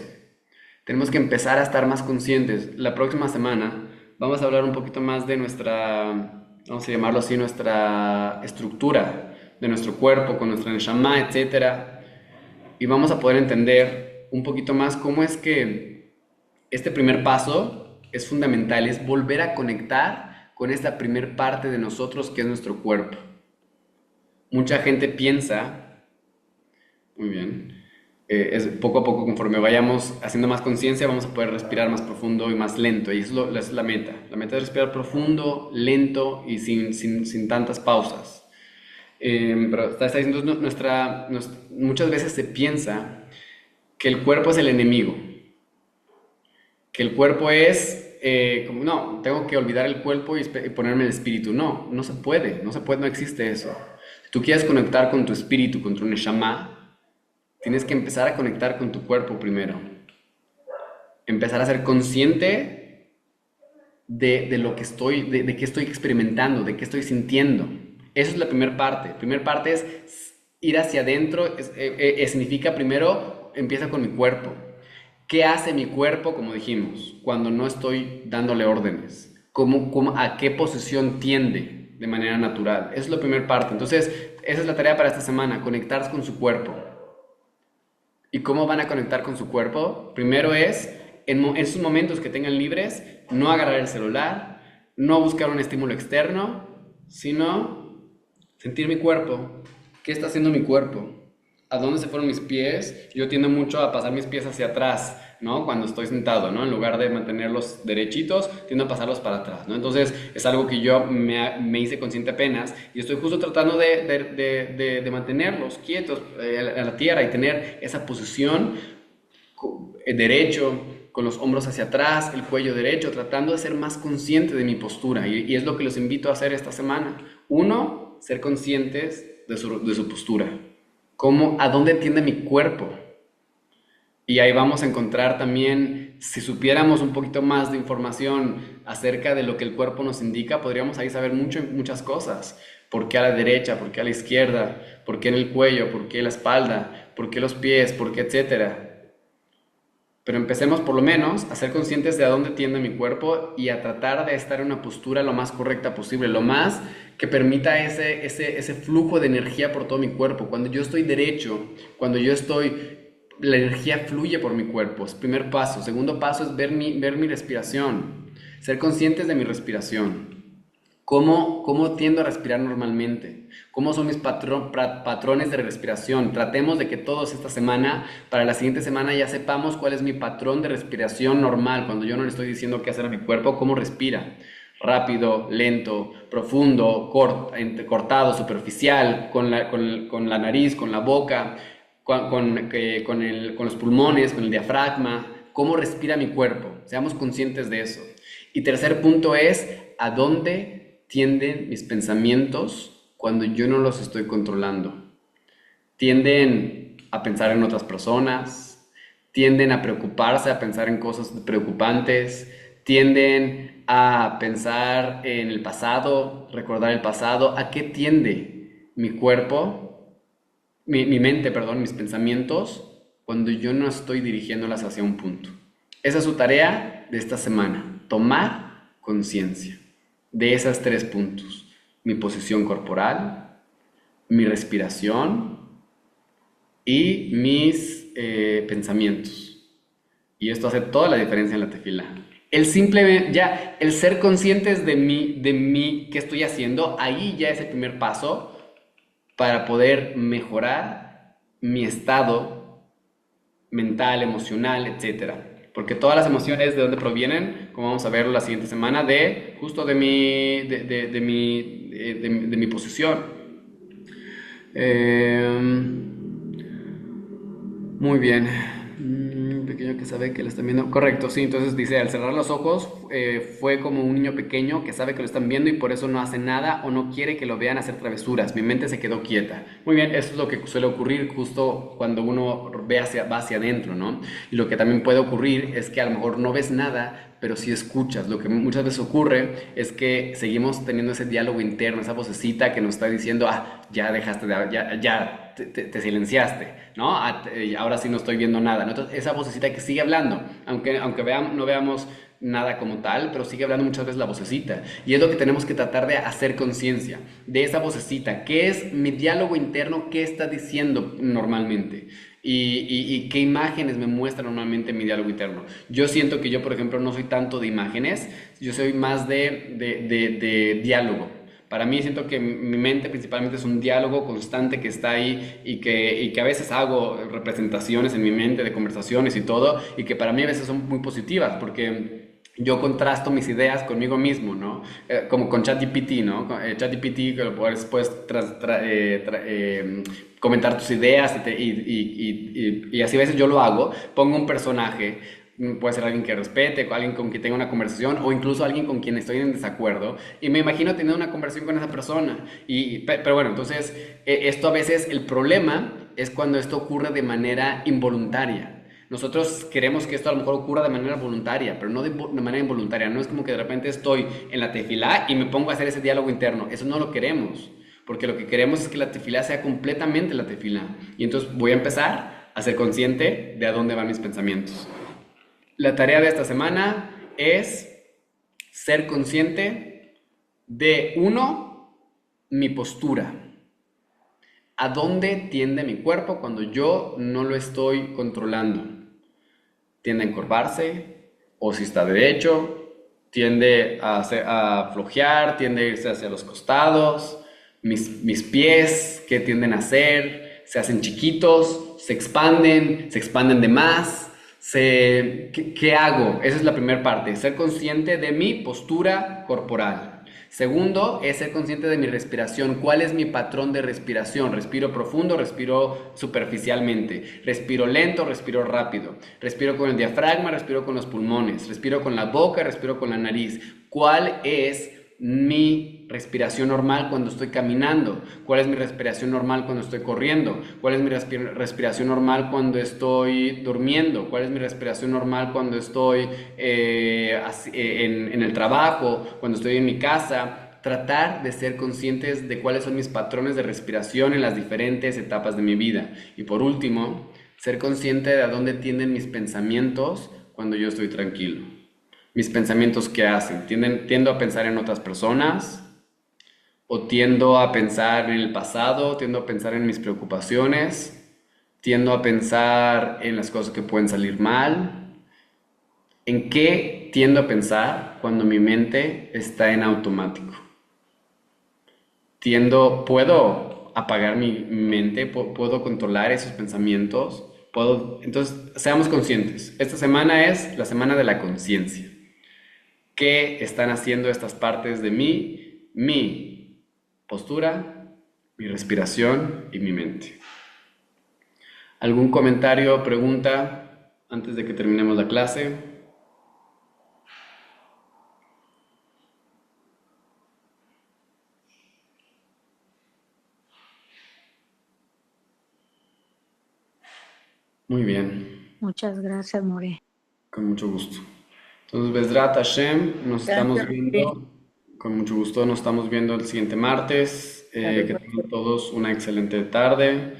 Tenemos que empezar a estar más conscientes. La próxima semana vamos a hablar un poquito más de vamos a llamarlo así, nuestra estructura de nuestro cuerpo, con nuestra neshama, etcétera. Y vamos a poder entender un poquito más cómo es que este primer paso es fundamental, es volver a conectar con esta primer parte de nosotros que es nuestro cuerpo. Mucha gente piensa, muy bien, es poco a poco, conforme vayamos haciendo más conciencia, vamos a poder respirar más profundo y más lento, y eso es la meta. La meta es respirar profundo, lento y sin tantas pausas. Pero está diciendo, muchas veces se piensa que el cuerpo es el enemigo, que el cuerpo es, como no, tengo que olvidar el cuerpo y ponerme el espíritu. No se puede, no existe eso. Si tú quieres conectar con tu espíritu, con tu neshama, tienes que empezar a conectar con tu cuerpo primero. Empezar a ser consciente de lo que de qué estoy experimentando, de qué estoy sintiendo. Esa es la primera parte. La primera parte es ir hacia adentro, significa primero, empieza con mi cuerpo. ¿Qué hace mi cuerpo, como dijimos, cuando no estoy dándole órdenes? ¿A qué posición tiende de manera natural? Esa es la primera parte. Entonces, esa es la tarea para esta semana, conectarse con su cuerpo. ¿Y cómo van a conectar con su cuerpo? Primero es, en esos momentos que tengan libres, no agarrar el celular, no buscar un estímulo externo, sino sentir mi cuerpo. ¿Qué está haciendo mi cuerpo? ¿A dónde se fueron mis pies? Yo tiendo mucho a pasar mis pies hacia atrás, ¿no? Cuando estoy sentado, ¿no? En lugar de mantenerlos derechitos, tiendo a pasarlos para atrás, ¿no? Entonces, es algo que yo me hice consciente apenas y estoy justo tratando de mantenerlos quietos a la tierra y tener esa posición derecho, con los hombros hacia atrás, el cuello derecho, tratando de ser más consciente de mi postura. Y es lo que los invito a hacer esta semana. Uno, ser conscientes de su postura. ¿A dónde tiende mi cuerpo? Y ahí vamos a encontrar también, si supiéramos un poquito más de información acerca de lo que el cuerpo nos indica, podríamos ahí saber muchas cosas. ¿Por qué a la derecha? ¿Por qué a la izquierda? ¿Por qué en el cuello? ¿Por qué la espalda? ¿Por qué los pies? ¿Por qué etcétera? Pero empecemos por lo menos a ser conscientes de a dónde tiende mi cuerpo y a tratar de estar en una postura lo más correcta posible, lo más que permita ese flujo de energía por todo mi cuerpo. Cuando yo estoy derecho, la energía fluye por mi cuerpo. Es el primer paso. Segundo paso es ver mi respiración, ser conscientes de mi respiración. ¿Cómo tiendo a respirar normalmente? ¿Cómo son mis patrones de respiración? Tratemos de que todos esta semana, para la siguiente semana ya sepamos cuál es mi patrón de respiración normal. Cuando yo no le estoy diciendo qué hacer a mi cuerpo, ¿cómo respira? Rápido, lento, profundo, cortado, superficial, con la nariz, con la boca. con los pulmones, con el diafragma, cómo respira mi cuerpo. Seamos conscientes de eso. Y tercer punto es a dónde tienden mis pensamientos cuando yo no los estoy controlando. Tienden a pensar en otras personas, tienden a preocuparse, a pensar en cosas preocupantes, tienden a pensar en el pasado, recordar el pasado. ¿A qué tiende mi cuerpo, mi mente, perdón, mis pensamientos cuando yo no estoy dirigiéndolas hacia un punto? Esa es su tarea de esta semana, tomar conciencia de esos tres puntos: mi posición corporal, mi respiración y mis pensamientos. Y esto hace toda la diferencia en la tefila. El ser conscientes de mí, qué estoy haciendo, ahí ya es el primer paso para poder mejorar mi estado mental, emocional, etcétera. Porque todas las emociones, ¿de dónde provienen? Como vamos a ver la siguiente semana, justo de mi posición. Muy bien. Pequeño que sabe que lo están viendo. Correcto, sí. Entonces dice, al cerrar los ojos, fue como un niño pequeño que sabe que lo están viendo y por eso no hace nada o no quiere que lo vean hacer travesuras. Mi mente se quedó quieta. Muy bien, eso es lo que suele ocurrir justo cuando uno va hacia adentro, ¿no? Y lo que también puede ocurrir es que a lo mejor no ves nada, pero sí escuchas. Lo que muchas veces ocurre es que seguimos teniendo ese diálogo interno, esa vocecita que nos está diciendo, ya dejaste de, ya te silenciaste, ¿no? Ahora sí no estoy viendo nada, ¿no? Entonces, esa vocecita que sigue hablando, aunque no veamos nada como tal, pero sigue hablando muchas veces la vocecita. Y es lo que tenemos que tratar de hacer conciencia, de esa vocecita. ¿Qué es mi diálogo interno? ¿Qué está diciendo normalmente? Y qué imágenes me muestra normalmente mi diálogo interno. Yo siento que yo, por ejemplo, no soy tanto de imágenes, yo soy más de diálogo. Para mí siento que mi mente principalmente es un diálogo constante que está ahí y que a veces hago representaciones en mi mente de conversaciones y todo, y que para mí a veces son muy positivas porque yo contrasto mis ideas conmigo mismo, ¿no? Como con ChatGPT, ¿no? ChatGPT, que puedes comentar tus ideas y así a veces yo lo hago, pongo un personaje. Puede ser alguien que respete, alguien con quien tenga una conversación o incluso alguien con quien estoy en desacuerdo y me imagino teniendo una conversación con esa persona. Pero bueno, entonces esto a veces el problema es cuando esto ocurre de manera involuntaria. Nosotros queremos que esto a lo mejor ocurra de manera voluntaria, pero no de manera involuntaria. No es como que de repente estoy en la tefilá y me pongo a hacer ese diálogo interno. Eso no lo queremos, porque lo que queremos es que la tefilá sea completamente la tefilá. Y entonces voy a empezar a ser consciente de a dónde van mis pensamientos. La tarea de esta semana es ser consciente de, uno, mi postura. ¿A dónde tiende mi cuerpo cuando yo no lo estoy controlando? ¿Tiende a encorvarse? ¿O si está derecho? ¿Tiende a flojear? ¿Tiende a irse hacia los costados? Mis pies, ¿qué tienden a hacer? ¿Se hacen chiquitos? ¿Se expanden de más? ¿Qué hago? Esa es la primera parte, ser consciente de mi postura corporal. Segundo, es ser consciente de mi respiración. ¿Cuál es mi patrón de respiración? ¿Respiro profundo? ¿Respiro superficialmente? ¿Respiro lento? ¿Respiro rápido? ¿Respiro con el diafragma? ¿Respiro con los pulmones? ¿Respiro con la boca? ¿Respiro con la nariz? ¿Cuál es mi respiración normal cuando estoy caminando? ¿Cuál es mi respiración normal cuando estoy corriendo? ¿Cuál es mi respiración normal cuando estoy durmiendo? ¿Cuál es mi respiración normal cuando estoy en el trabajo, cuando estoy en mi casa? Tratar de ser conscientes de cuáles son mis patrones de respiración en las diferentes etapas de mi vida. Y por último, ser consciente de a dónde tienden mis pensamientos cuando yo estoy tranquilo. Mis pensamientos, ¿qué hacen? ¿Tiendo a pensar en otras personas? ¿O tiendo a pensar en el pasado? ¿Tiendo a pensar en mis preocupaciones? ¿Tiendo a pensar en las cosas que pueden salir mal? ¿En qué tiendo a pensar cuando mi mente está en automático? ¿Puedo apagar mi mente? ¿Puedo controlar esos pensamientos? Entonces, seamos conscientes. Esta semana es la semana de la conciencia. ¿Qué están haciendo estas partes de mí? Mi postura, mi respiración y mi mente. ¿Algún comentario o pregunta antes de que terminemos la clase? Muy bien, Muchas gracias, More. con mucho gusto. Entonces, Besrat Hashem, nos estamos Gracias, María. viendo, con mucho gusto nos estamos viendo el siguiente martes. Que Saludos. tengan todos una excelente tarde.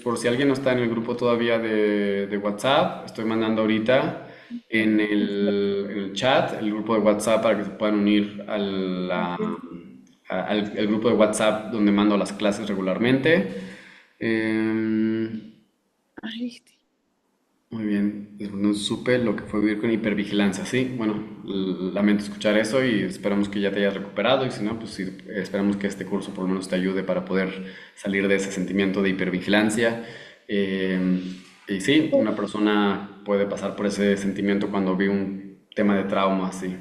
Por si alguien no está en el grupo todavía de WhatsApp, estoy mandando ahorita en el chat el grupo de WhatsApp para que se puedan unir al grupo de WhatsApp donde mando las clases regularmente. Em, Ay, Muy bien, no supe lo que fue vivir con hipervigilancia, sí. Bueno, lamento escuchar eso y esperamos que ya te hayas recuperado y si no, pues sí, esperamos que este curso por lo menos te ayude para poder salir de ese sentimiento de hipervigilancia. Eh, y sí, una persona puede pasar por ese sentimiento cuando vive un tema de trauma así.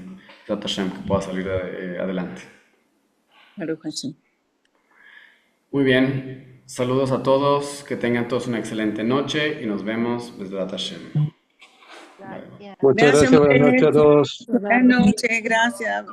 Trata Hashem que pueda salir adelante. Baruch Hashem. Muy bien, saludos a todos, que tengan todos una excelente noche y nos vemos desde Hashem. Bye. Gracias. Muchas Gracias, gracias, buenas noches María. a todos. Buenas noches, gracias.